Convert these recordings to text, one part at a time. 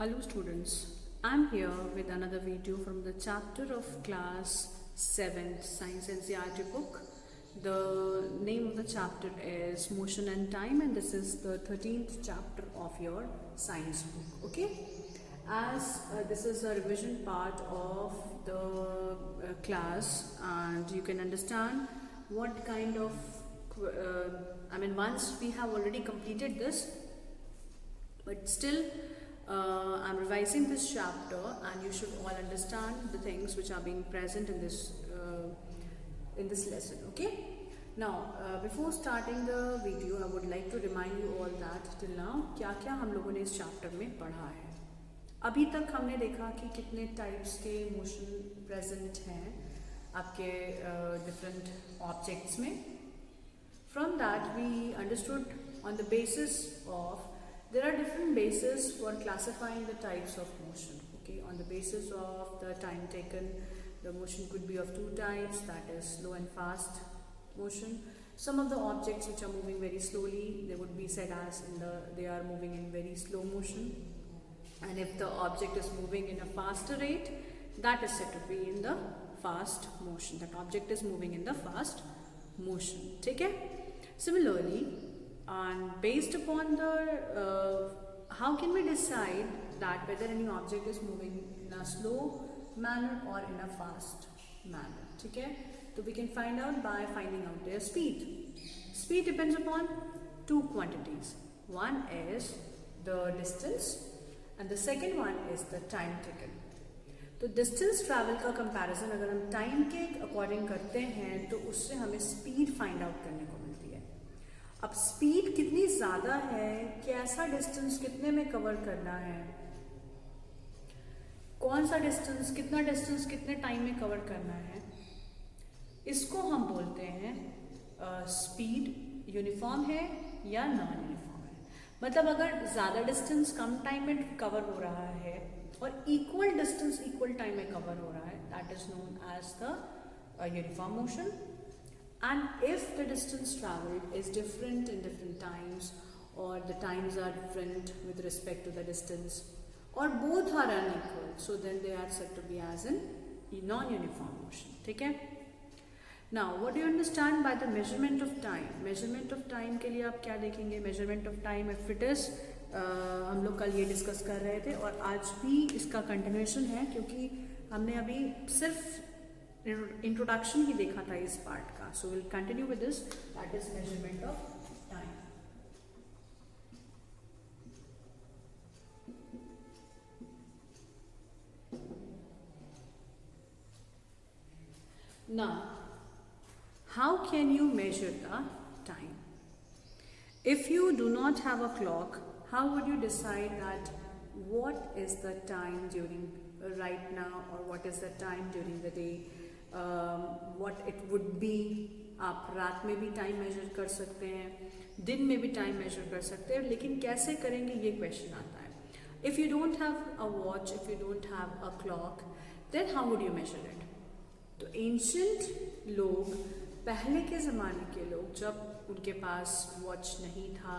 Hello students, I'm here with another video from the chapter of class 7 Science NCERT book. The name of the chapter is Motion and Time, and this is the 13th chapter of your science book. Okay, as this is a revision part of the class, and you can understand what kind of once we have already completed this, but still I'm revising this chapter, and you should all understand the things which are being present in this lesson. Okay, now before starting the video, I would like to remind you all that till now क्या क्या हम लोगों ने इस chapter में पढ़ा है. अभी तक हमने देखा कि कितने टाइप्स के मोशन प्रेजेंट हैं आपके डिफरेंट ऑब्जेक्ट्स में. From that we understood on the basis of there are different bases for classifying the types of motion. Okay, on the basis of the time taken, the motion could be of two types, that is slow and fast motion. Some of the objects which are moving very slowly, they would be said as they are moving in very slow motion, and if the object is moving in a faster rate, that is said to be in the fast motion. That object is moving in the fast motion. Okay. Similarly, and based upon the how can we decide that whether any object is moving in a slow manner or in a fast manner? Okay, so we can find out by finding out their speed. Speed depends upon two quantities. One is the distance and the second one is the time taken. तो distance travel का comparison अगर हम time के according करते हैं तो उससे हमें स्पीड फाइंड आउट करने को मिलती है. अब स्पीड कितनी ज़्यादा है, कैसा डिस्टेंस कितने में कवर करना है, कौन सा डिस्टेंस कितने टाइम में कवर करना है, इसको हम बोलते हैं स्पीड यूनिफॉर्म है या नॉन यूनिफॉर्म है. मतलब अगर ज़्यादा डिस्टेंस कम टाइम में कवर हो रहा है और इक्वल डिस्टेंस इक्वल टाइम में कवर हो रहा है, that is known as the uniform motion. And if the distance traveled is different in different times, or the times are different with respect to the distance, or both are unequal, so then they are said to be as in non-uniform motion. ठीक है. Now, what do you understand by the measurement of time? Measurement of time के लिए आप क्या देखेंगे? Measurement of time, if it is हम लोग कल ये डिस्कस कर रहे थे और आज भी इसका कंटिन्यूएशन है, क्योंकि हमने अभी सिर्फ इंट्रोडक्शन ही देखा था इस पार्ट का. So will continue with this, that is measurement of time. Now, how can you measure the time? If you do not have a clock, how would you decide that what is the time during right now, or what is the time during the day? What it would be. आप रात में भी time major कर सकते हैं, दिन में भी टाइम मेजर कर सकते हैं, लेकिन कैसे करेंगे ये क्वेश्चन आता है. If you don't have a watch, if you don't have a clock, then how would you measure it? तो एंशियंट लोग, पहले के ज़माने के लोग, जब उनके पास वॉच नहीं था,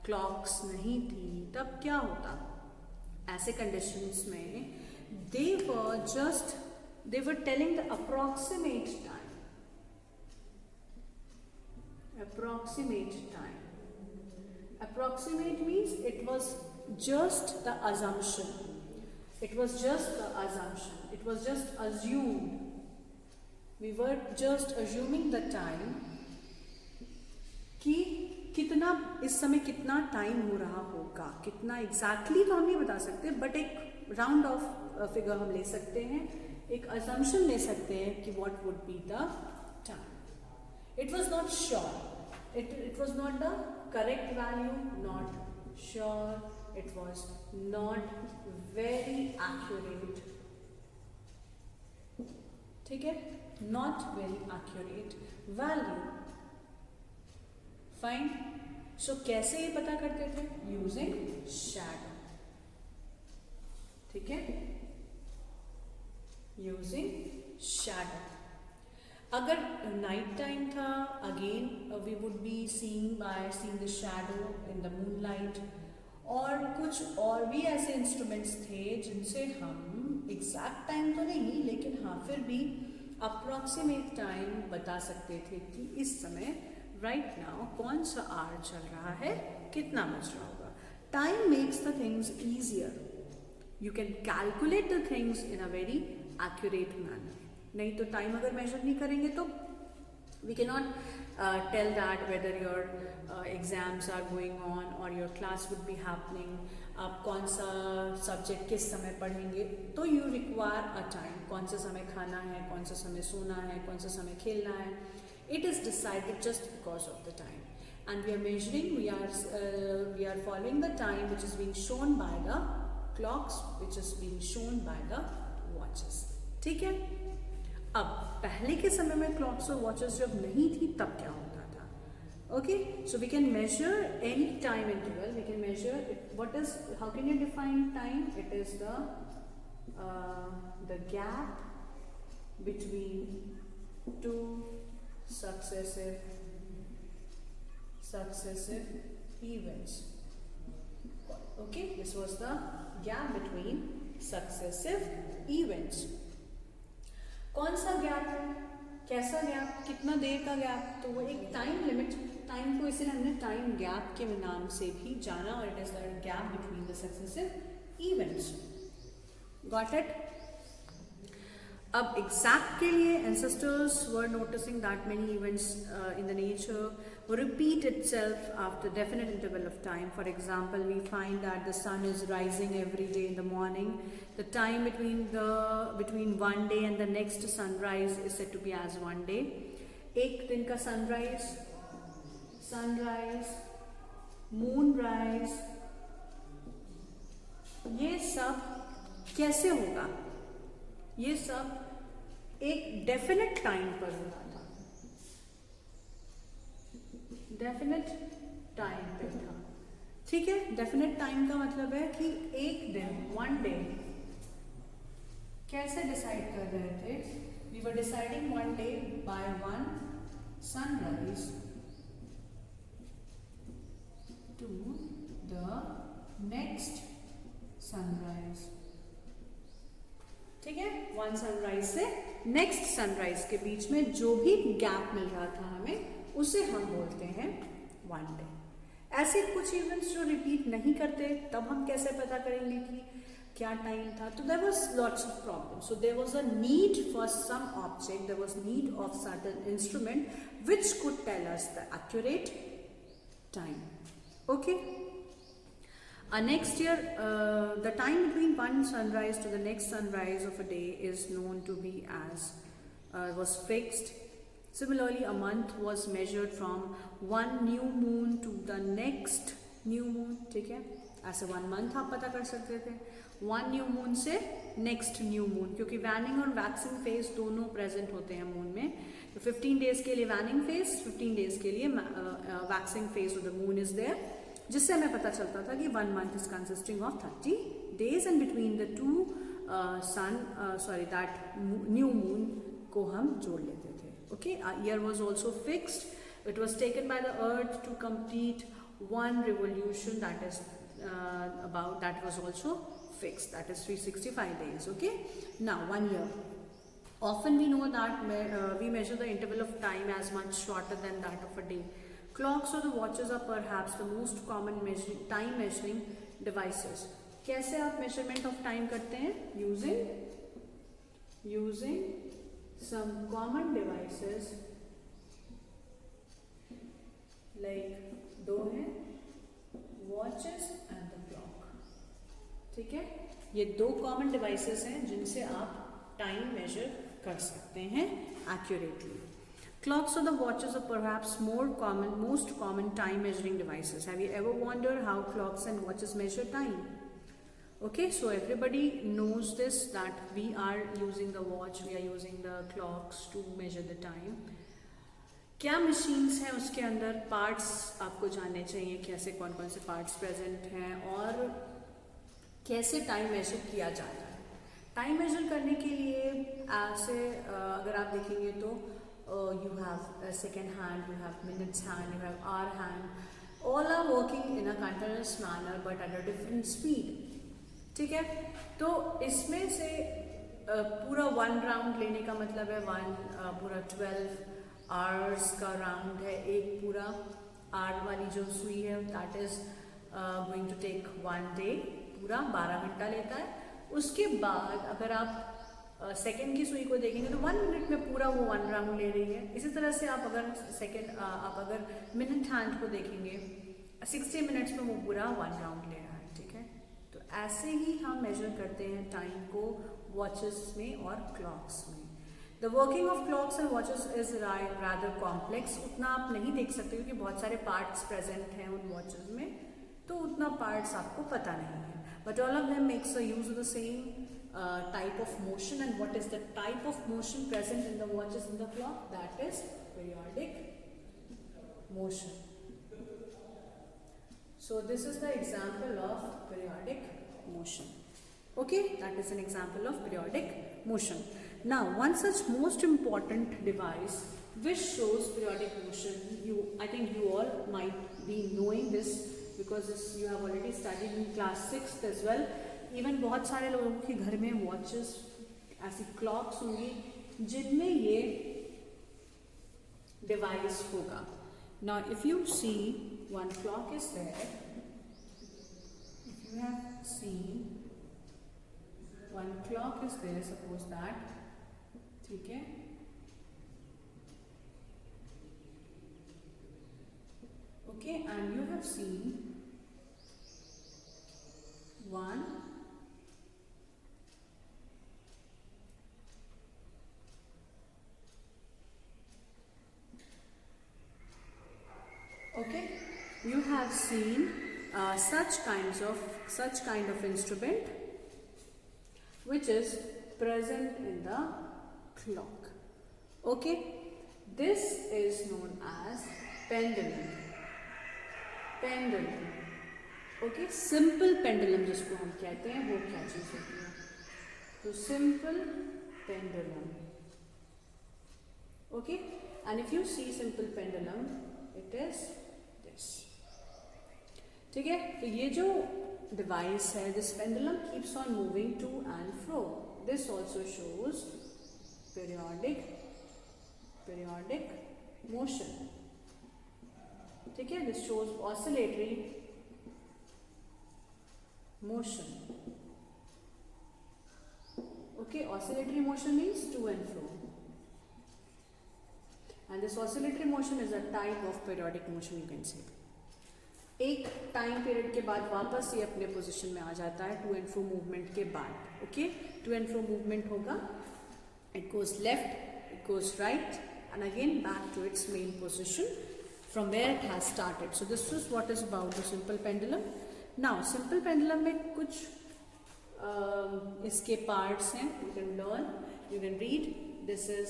क्लॉक्स नहीं थी, तब क्या होता? ऐसे कंडीशंस में they were telling the approximate time. Approximate means it was just the assumption. It was just assumed. We were just assuming the time कि कितना इस समय कितना टाइम हो रहा होगा, कितना एग्जैक्टली तो हम नहीं बता सकते, बट एक राउंड ऑफ फिगर हम ले सकते हैं, एक assumption ले सकते हैं कि what would be the time. It was not sure. It was not the correct value, not sure. It was not very accurate. ठीक है? Not very accurate value. Fine. So कैसे ये पता करते थे? Using shadow. ठीक है? Using shadow. अगर नाइट टाइम था, again we would be seeing the shadow in the moonlight, और कुछ और भी ऐसे इंस्ट्रूमेंट्स थे जिनसे हम एग्जैक्ट टाइम तो नहीं लेकिन हाँ फिर भी अप्रॉक्सीमेट टाइम बता सकते थे कि इस समय राइट नाउ कौन सा आवर चल रहा है, कितना बज रहा होगा. Time makes the things easier. You can calculate the things in a very accurate manner. नहीं तो टाइम अगर मेजर नहीं करेंगे तो we cannot tell that whether your exams are going on or your class would be happening. आप कौन सा subject किस समय पढ़ेंगे, तो यू रिक्वायर अ टाइम. कौन सा समय खाना है, कौन सा समय सोना है, कौन सा समय खेलना है. It is decided just because of the time. And we are measuring, we are following the time which is being shown by the clocks, which is being shown by the watches. ठीक है. अब पहले के समय में clocks और watches जब नहीं थी तब क्या होता था. Okay, so we can measure any time interval. We can measure what is, how can you define time. It is the gap between two successive events. Okay, this was the gap between successive events. कौन सा gap है, कैसा gap, कितना देर का gap, तो वो एक time limit. Time को इसलिए हमने टाइम गैप के नाम से भी जाना, और it is the gap between the successive events. Got it. अब एग्जैक्ट के लिए ancestors were noticing that many events in the nature repeat itself after definite interval of time. For example, we find that the sun is rising every day in the morning. The time between one day and the next sunrise is said to be as one day. एक दिन का sunrise, moonrise, ये सब कैसे होगा. ये सब एक डेफिनेट टाइम पर हो रहा था, डेफिनेट टाइम पे था. ठीक है. डेफिनेट टाइम का मतलब है कि एक दिन, वन डे. कैसे डिसाइड कर रहे थे. We were deciding one day by one sunrise to the next sunrise. ठीक है. वन सनराइज से नेक्स्ट सनराइज के बीच में जो भी गैप मिल रहा था हमें, उसे हम बोलते हैं वन डे. ऐसे कुछ इवेंट्स जो रिपीट नहीं करते, तब हम कैसे पता करेंगे कि क्या टाइम था. तो there was lots of problem. So there was a need for some object, there was need of certain instrument which could tell us the accurate time. Okay. Next year, the time between one sunrise to the next sunrise of a day is known to be as, was fixed. Similarly, a month was measured from one new moon to the next new moon. ठीक है. ऐसे 1 month आप पता कर सकते थे. One new moon से next new moon, क्योंकि वैनिंग और वैक्सिंग फेज दोनों प्रेजेंट होते हैं मून में. तो 15 डेज के लिए वैनिंग फेज, 15 डेज के लिए waxing phase of the moon is there, जिससे हमें पता चलता था कि 1 month is consisting of 30 days and between the two that new moon को हम जोड़ लेते थे. Okay, year was also fixed. It was taken by the earth to complete one revolution, that is that was also fixed, that is 365 days. Okay, now 1 year. Often we know that we measure the interval of time as much shorter than that of a day. Clocks or the watches are perhaps the most common time measuring devices. कैसे आप measurement of time करते हैं? Using some common devices like दो हैं, watches and the clock. ठीक है. ये 2 common devices हैं जिनसे आप time measure कर सकते हैं accurately. Clocks or the watches are perhaps most common time measuring devices. Have you ever wondered how clocks and watches measure time? Okay, so everybody knows this, that we are using the watch, we are using the clocks to measure the time. क्या machines हैं उसके अंदर, parts आपको जानने चाहिए, कैसे कौन कौन से parts present हैं और कैसे time measure किया जाता है. Time measure करने के लिए ऐसे अगर आप देखेंगे तो you have a second hand, you have minutes hand, you have hour hand. All are working in a continuous manner but at a different speed. ठीक है, तो इसमें से पूरा 1 राउंड लेने का मतलब है पूरा 12 आवर्स का राउंड है. एक पूरा आर वाली जो सुई है that is going to take 1 day, पूरा 12 घंटा लेता है. उसके बाद अगर आप सेकेंड की सुई को देखेंगे तो 1 मिनट में पूरा वो 1 राउंड ले रही है. इसी तरह से आप अगर मिनट हैंड को देखेंगे 60 मिनट्स में वो पूरा 1 राउंड ले रहा है. ठीक है, तो ऐसे ही हम मेजर करते हैं टाइम को वॉचेस में और क्लॉक्स में. The working of clocks and watches is rather complex. उतना आप नहीं देख सकते क्योंकि बहुत सारे पार्ट्स प्रेजेंट हैं उन वॉचेस में, तो उतना पार्ट्स आपको पता नहीं है. But all of them makes a use of the same type of motion. And what is the type of motion present in the watches and the clock? That is periodic motion. So this is the example of periodic motion. Okay, that is an example of periodic motion. Now one such most important device which shows periodic motion, I think you all might be knowing this because you have already studied in class 6th as well. Even बहुत सारे लोगों के घर में watches ऐसी clocks होंगी जिनमें ये डिवाइस होगा. Now if you see one clock is there, if you have seen one clock is there, suppose that, ठीक है, okay, and you have seen one okay, you have seen such kind of instrument which is present in the clock. Okay, this is known as pendulum. Okay, simple pendulum जिसको हम कहते हैं वो क्या चीज होती है? तो simple pendulum. Okay, and if you see simple pendulum it is this. ठीक है, तो ये जो डिवाइस है, this pendulum keeps on moving to and fro. This also shows periodic motion. ठीक है, this shows oscillatory motion. Okay, oscillatory motion means to and fro, and this oscillatory motion is a type of periodic motion, you can say. एक time period के बाद वापस ये अपने position में आ जाता है टू एंड फ्रो मूवमेंट के बाद. Okay, to and fro movement होगा, it goes left, it goes right and again back to its main position from where it has started. So this is what is about the simple pendulum. Now simple pendulum में कुछ इसके parts हैं, you can learn, you can read. This is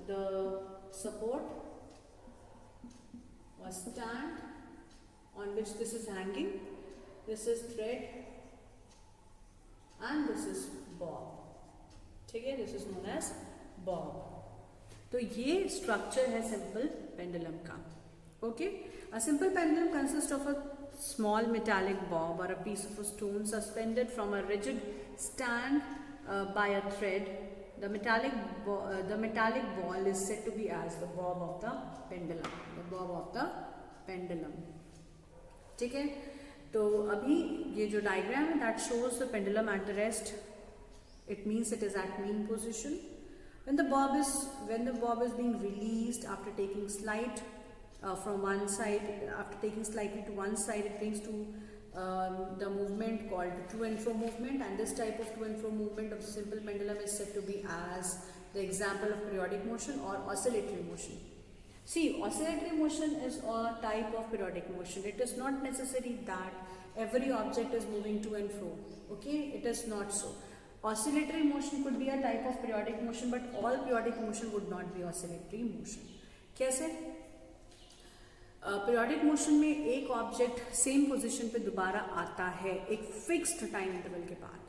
the support or stand on which this is hanging. This is thread and this is bob. ठीक है, this is known as bob. तो ये structure है simple pendulum का. Okay, a simple pendulum consists of a small metallic bob or a piece of a stone suspended from a rigid stand by a thread. The metallic ball is said to be as the bob of the pendulum. The bob of the pendulum. ठीक है, तो अभी ये जो diagram है that shows the pendulum at rest. It means it is at mean position. When the bob is being released after taking slight from one side, after taking slightly to one side, it brings to the movement called to and fro movement, and this type of to and fro movement of simple pendulum is said to be as the example of periodic motion or oscillatory motion. See, oscillatory motion is a type of periodic motion. It is not necessary that every object is moving to and fro. Okay, it is not so. Oscillatory motion could be a type of periodic motion, but all periodic motion would not be oscillatory motion. कैसे? Periodic motion में एक object same position पे दोबारा आता है एक fixed time interval के बाद.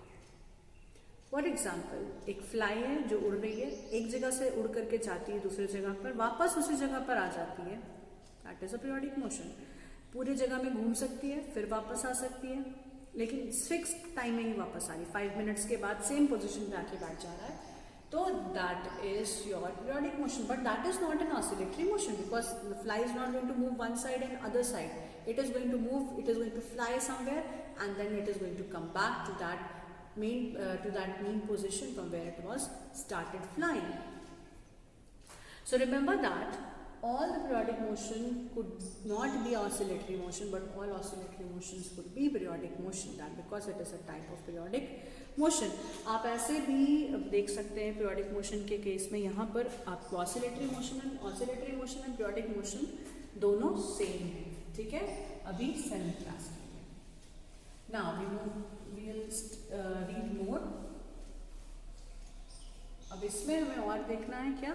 फॉर एग्जाम्पल, एक फ्लाई है जो उड़ रही है, एक जगह से उड़ करके जाती है दूसरी जगह पर, वापस उसी जगह पर आ जाती है. That is a periodic motion. पूरी जगह में घूम सकती है, फिर वापस आ सकती है, लेकिन फिक्स टाइम में ही वापस आ रही, 5 मिनट्स के बाद सेम पोजिशन पे आके बैठ जा रहा है, तो that is your periodic motion. But that is not an oscillatory motion because the fly is not going to move one side and other side. It is going to move, it is going to fly somewhere, and then it is going to come back to that mean position from where it was started flying. So remember that all the periodic motion could not be oscillatory motion, but all oscillatory motions could be periodic motion, that because it is a type of periodic motion. आप ऐसे भी देख सकते हैं periodic motion के case में, यहाँ पर आपको oscillatory motion and periodic motion दोनों सेम है. ठीक है, अभी सेमी क्लास के लिए. Now we will read more. अब इसमें हमें और देखना है क्या,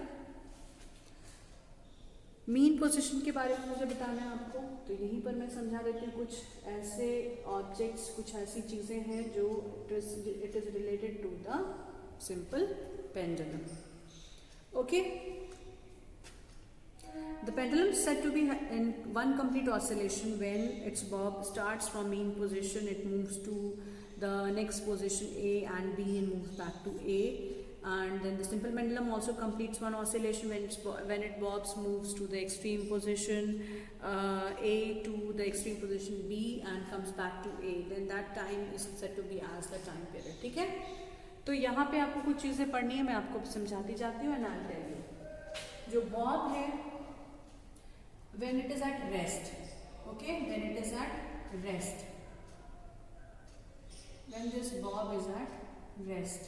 मीन पोजीशन के बारे में मुझे बताना है आपको. तो यहीं पर मैं समझा देती हूँ. कुछ ऐसे ऑब्जेक्ट्स, कुछ ऐसी चीजें हैं जो it is related to the simple pendulum. Okay, the pendulum is said to be in one complete oscillation when its bob starts from mean position, it moves to the next position A and B and moves back to A. And then the simple pendulum also completes one oscillation when it bobs, moves to the extreme position A to the extreme position B and comes back to A. Then that time is said to be as the time period. ठीक है, तो यहाँ पे आपको कुछ चीज़ें पढ़नी है, मैं आपको समझाती जाती हूँ. एंड आई टेल यू, जो बॉब है when it is at rest, okay, when it is at rest, when this bob is at rest,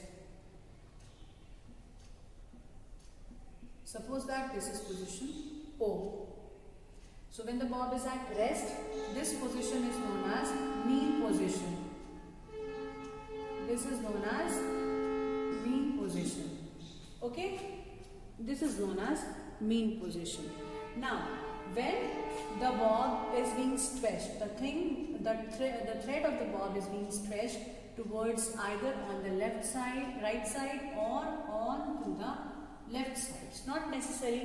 suppose that this is position O. So when the bob is at rest, this position is known as mean position. This is known as mean position. Okay, this is known as mean position. Now when the bob is being stretched, the thread of the bob is being stretched towards either on the left side, right side, or on to the left side. It's not necessary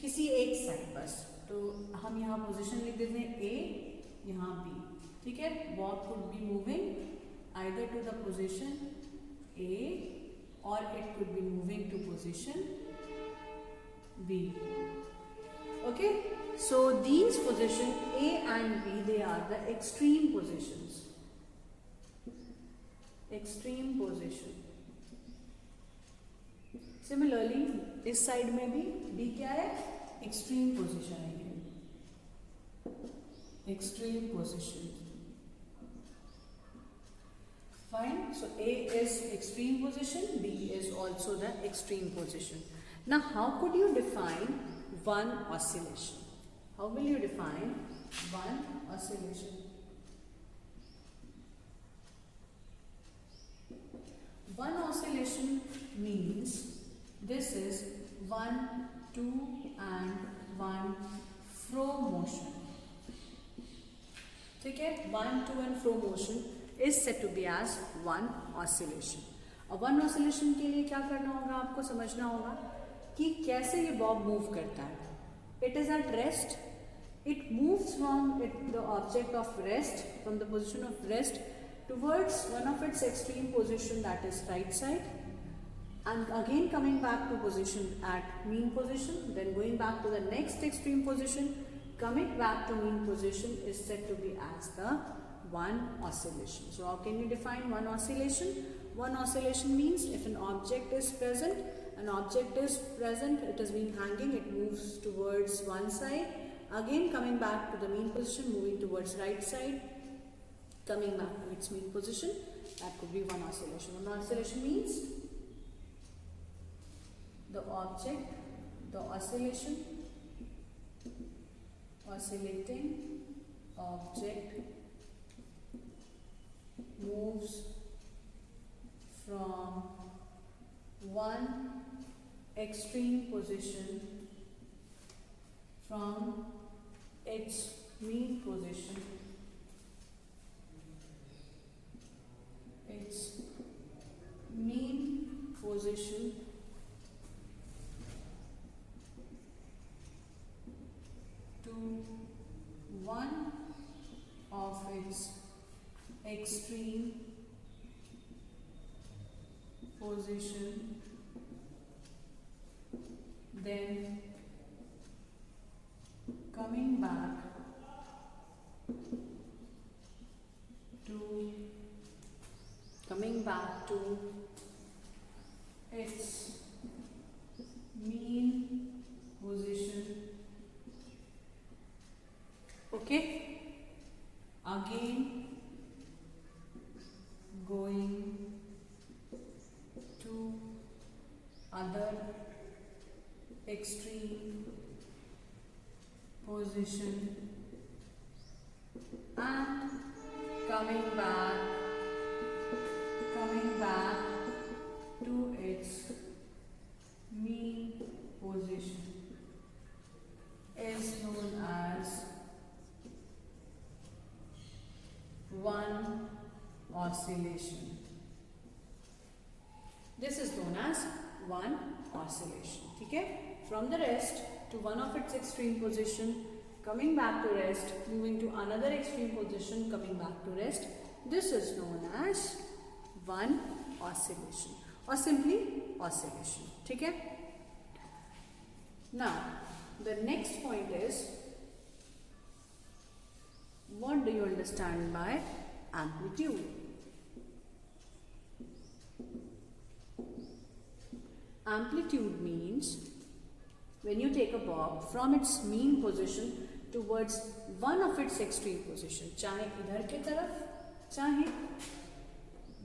किसी एक side बस. तो हम यहाँ position लिख देते हैं A, यहाँ B. ठीक है, bob could be moving either to the position A or it could be moving to position B. Okay, so these positions A and B, they are the extreme positions. Extreme position. Similarly, इस side में भी B क्या है, extreme position है ये. Extreme position. Fine. So A is extreme position, B is also the extreme position. Now, how could you define one oscillation? How will you define one oscillation? One oscillation means this is 1, 2 and 1 fro motion. ठीक है, 1, 2 and fro motion is said to be as one oscillation. अब one oscillation के लिए क्या करना होगा, आपको समझना होगा कि कैसे ये बॉब मूव करता है. It is at rest. It moves from the object of rest, from the position of rest, towards one of its extreme position, that is right side, and again coming back to position at mean position, then going back to the next extreme position, coming back to mean position is said to be as the one oscillation. So how can you define one oscillation? One oscillation means if an object is present, it is being hanging, it moves towards one side, again coming back to the mean position, moving towards right side, coming back to its mean position. That could be one oscillation. One oscillation means the object, the oscillation, oscillating object moves from one extreme position from its mean position, to one position, then coming back to its mean position. Okay, again going to other extreme position and coming back to its mean position is known as one oscillation. This is known as one oscillation. Okay? From the rest to one of its extreme position, coming back to rest, moving to another extreme position, coming back to rest. This is known as one oscillation or simply oscillation. Okay? Now, the next point is, what do you understand by amplitude? Amplitude means when you take a bob from its mean position towards one of its extreme position, चाहे इधर के तरफ चाहे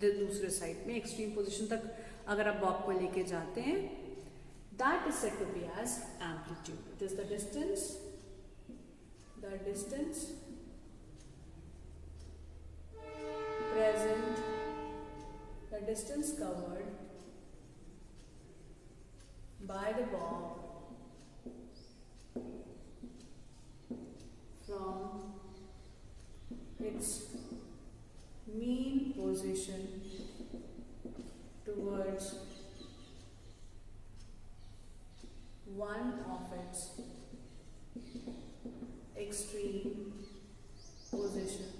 दूसरे side में extreme position तक अगर आप बॉब को लेके जाते हैं, that is said to be as amplitude. It is the distance present, the distance covered by the bob from its mean position towards one of its extreme position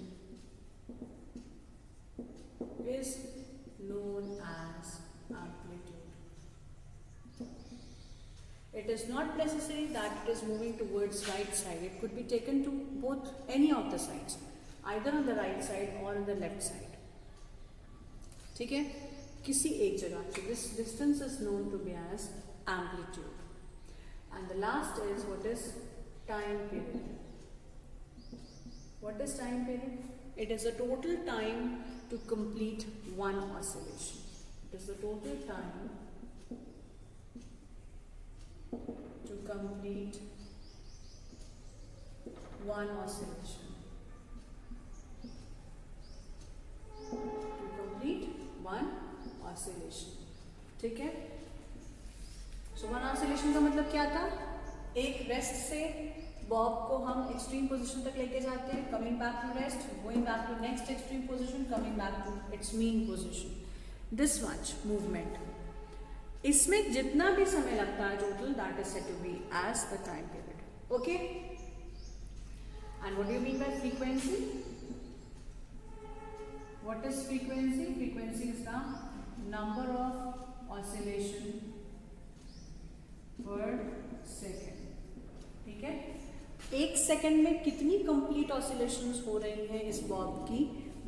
is known as amplitude. It is not necessary that it is moving towards right side. It could be taken to both, any of the sides, either on the right side or on the left side. ठीक है, किसी एक जगह. So this distance is known to be as amplitude. And the last is, what is time period? What is time period? It is the total time to complete one oscillation. It is the total time to complete one oscillation. ठीक है. So one oscillation का मतलब क्या था? एक rest से Bob को हम एक्सट्रीम पोजीशन तक लेके जाते हैं, coming back to rest, going back to next extreme position, coming back to its mean position. This much movement, इसमें जितना भी समय लगता है total, that is said to be as the time period. Okay. And what do you mean by frequency? What is frequency? Frequency is the number of oscillation per second. ठीक है. एक second में कितनी कंप्लीट ऑसिलेशंस हो रही हैं इस bob की,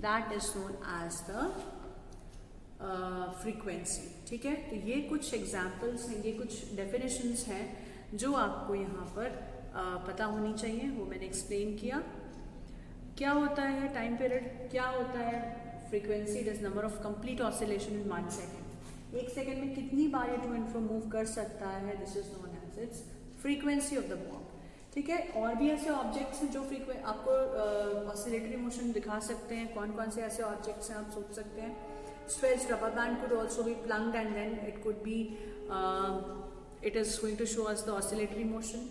that is known as the frequency. ठीक है. तो ये कुछ एग्जाम्पल्स हैं, ये कुछ डेफिनेशंस हैं जो आपको यहाँ पर पता होनी चाहिए. वो मैंने एक्सप्लेन किया. क्या होता है टाइम पीरियड, क्या होता है frequency? It is number of complete oscillation in 1 second. एक सेकेंड में कितनी बार ये टू एंड फ्रो मूव कर सकता है, this is known as its frequency of the bob. ठीक है. और भी ऐसे ऑब्जेक्ट्स हैं जो आपको ऑसिलेटरी मोशन दिखा सकते हैं. कौन कौन से ऐसे ऑब्जेक्ट्स हैं आप सोच सकते हैं? Stretched rubber band could also be plugged and then it could be it is going to show us the oscillatory motion.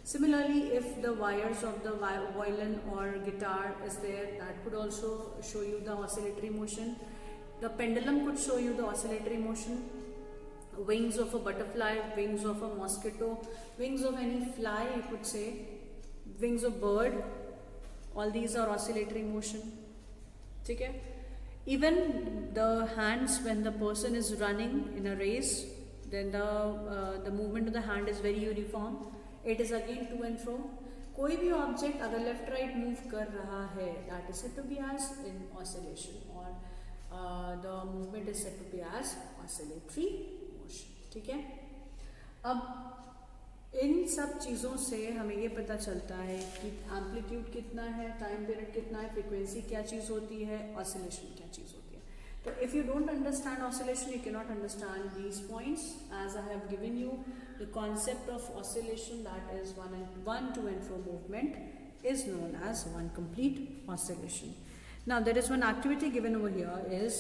Similarly, if the wires of the violin or guitar is there, that could also show you the oscillatory motion. The pendulum could show you the oscillatory motion. Wings of a butterfly, wings of a mosquito, wings of any fly, you could say, wings of bird, all these are oscillatory motion. ठीक है. Even the hands, when the person is running in a race, then the movement of the hand is very uniform. It is again to and fro. कोई भी object अगर left right move कर रहा है, that is said to be as in oscillation, और the movement is said to be as oscillatory motion. ठीक है. अब इन सब चीज़ों से हमें ये पता चलता है कि एम्पलीट्यूड कितना है, टाइम पीरियड कितना है, फ्रीक्वेंसी क्या चीज़ होती है, ऑसिलेशन क्या चीज़ होती है. तो if you don't understand oscillation, you can not understand these points. As I have given you the concept of oscillation, that is one to and fro movement, is known as one complete oscillation. Now there is one activity given over here, is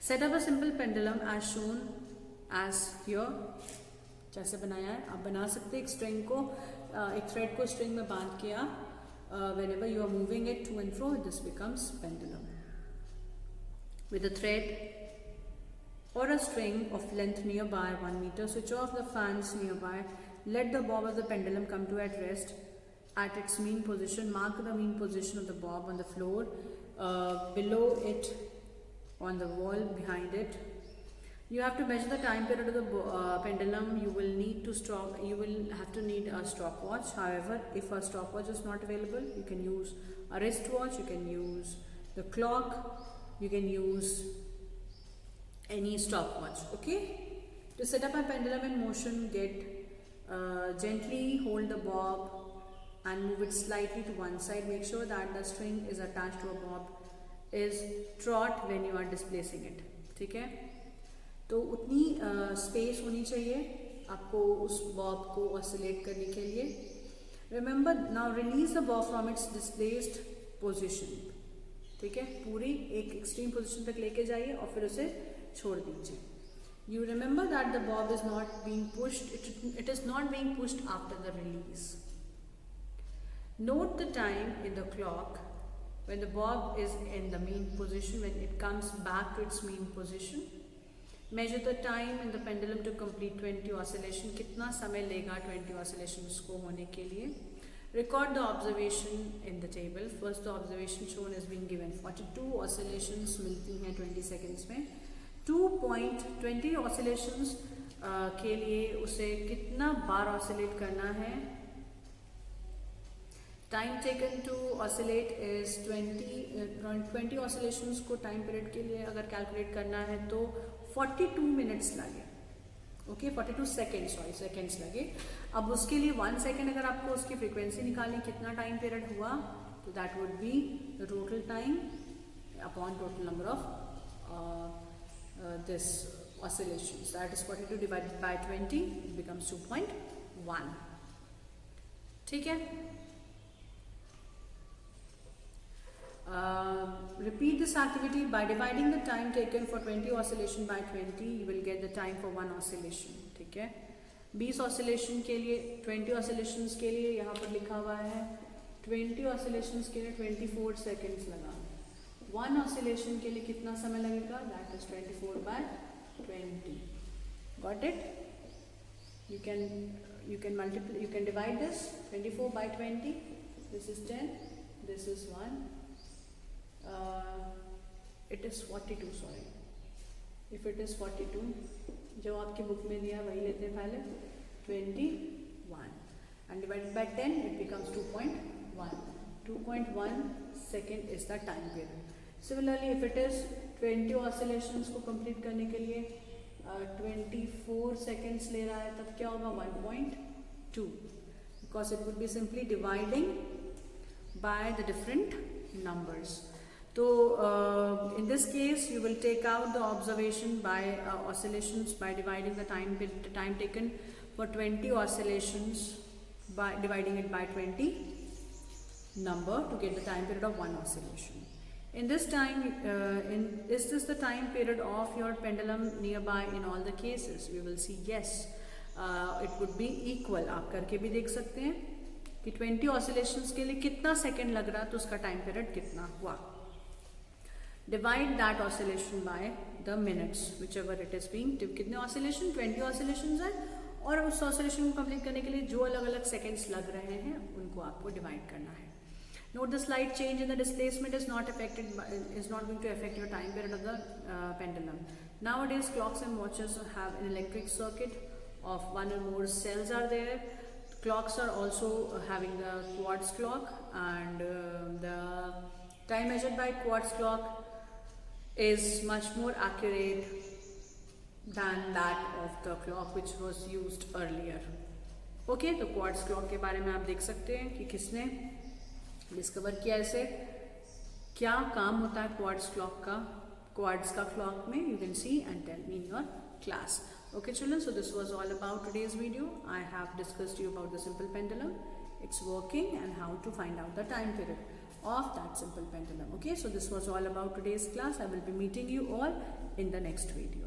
set up a simple pendulum as shown as here. जैसे बनाया है आप बना सकते हैं. एक string को, एक थ्रेड को स्ट्रिंग में बांध के आप whenever you are moving it to and fro, this becomes pendulum. With a thread or a string of length nearby 1 meter, switch off the fans nearby. Let the bob of the pendulum come to at rest at its mean position. Mark the mean position of the bob on the floor, below it, on the wall behind it. You have to measure the time period of the pendulum. You will need to stop. You will have to need a stopwatch. However, if a stopwatch is not available, you can use a wristwatch. You can use the clock. You can use any stopwatch. Okay. To set up a pendulum in motion, gently hold the bob and move it slightly to one side. Make sure that the string is attached to a bob is taut when you are displacing it. ठीक है. तो उतनी space होनी चाहिए आपको उस Bob को oscillate करने के लिए. Remember, now release the Bob from its displaced position. ठीक है. पूरी एक एक्सट्रीम पोजिशन तक लेके जाइए और फिर उसे छोड़ दीजिए. You remember that the bob is not being pushed, it is not being pushed after the release. Note the time in the clock when the bob is in the mean position, when it comes back to its mean position. Measure the time in the pendulum to complete 20 oscillation. कितना समय लेगा 20 oscillations को होने के लिए. Record the observation in the table. First, the observation shown is being given 42 oscillations मिलती हैं 20 seconds में. 2.20 oscillations के लिए उसे कितना बार ऑसिलेट करना है. Time taken to oscillate is 20 oscillations को टाइम पीरियड के लिए अगर कैलकुलेट करना है तो 42 मिनट्स लगे. ओके, 42 सेकेंड्स लगे. अब उसके लिए 1 सेकेंड अगर आपको उसकी फ्रीक्वेंसी निकालनी, कितना टाइम पीरियड हुआ, तो that would be the total time upon total number of this oscillations. That is 42 divided by 20, it becomes 2.1. ठीक है. Repeat this activity by dividing the time taken for 20 oscillation by 20. You will get the time for one oscillation. ठीक है. 20 oscillation के लिए, 20 oscillations के लिए यहाँ पर लिखा हुआ है 20 oscillations के लिए 24 seconds लगा. 1 oscillation के लिए कितना समय लगेगा, that is 24 by 20. Got it? You can multiply, you can divide this 24 by 20. This is 10. This is 1. It is 42. Sorry. If it is 42, जो आपकी बुक में दिया वही लेते हैं पहले. 21 and divided by 10, it becomes 2.1. 2.1 second is the time period. Similarly, if it is 20 oscillations को complete करने के लिए 24 seconds ले रहा है, तब क्या होगा 1.2, because it would be simply dividing by the different numbers. So in this case, you will take out the observation by oscillations by dividing the time taken for 20 oscillations by dividing it by 20 number to get the time period of one oscillation. In this time, is this the time period of your pendulum nearby in all the cases? We will see yes. It would be equal. आप करके भी देख सकते हैं कि 20 oscillations के लिए कितना सेकेंड लग रहा है तो उसका टाइम पीरियड कितना हुआ. Divide that oscillation by the minutes, whichever it is being. कितने oscillation? 20 oscillations हैं और उस oscillation को कंप्लीट करने के लिए जो अलग अलग सेकेंड्स लग रहे हैं उनको आपको डिवाइड करना है. Note the slight change in the displacement is not going to affect your time period of the pendulum. Nowadays clocks and watches have an electric circuit of one or more cells are there. Clocks are also having the quartz clock, and the time measured by quartz clock is much more accurate than that of the clock which was used earlier. Okay, तो quartz clock के बारे में आप देख सकते हैं कि किसने डिस्कवर किया इसे, क्या काम होता है क्वार्ट्ज क्लॉक का, क्वार्ट्ज का क्लॉक में. You can see and tell me in your class. Okay children, so this was all about today's video. I have discussed you about the simple pendulum, its working and how to find out the time period of that simple pendulum. Okay, so this was all about today's class. I will be meeting you all in the next video.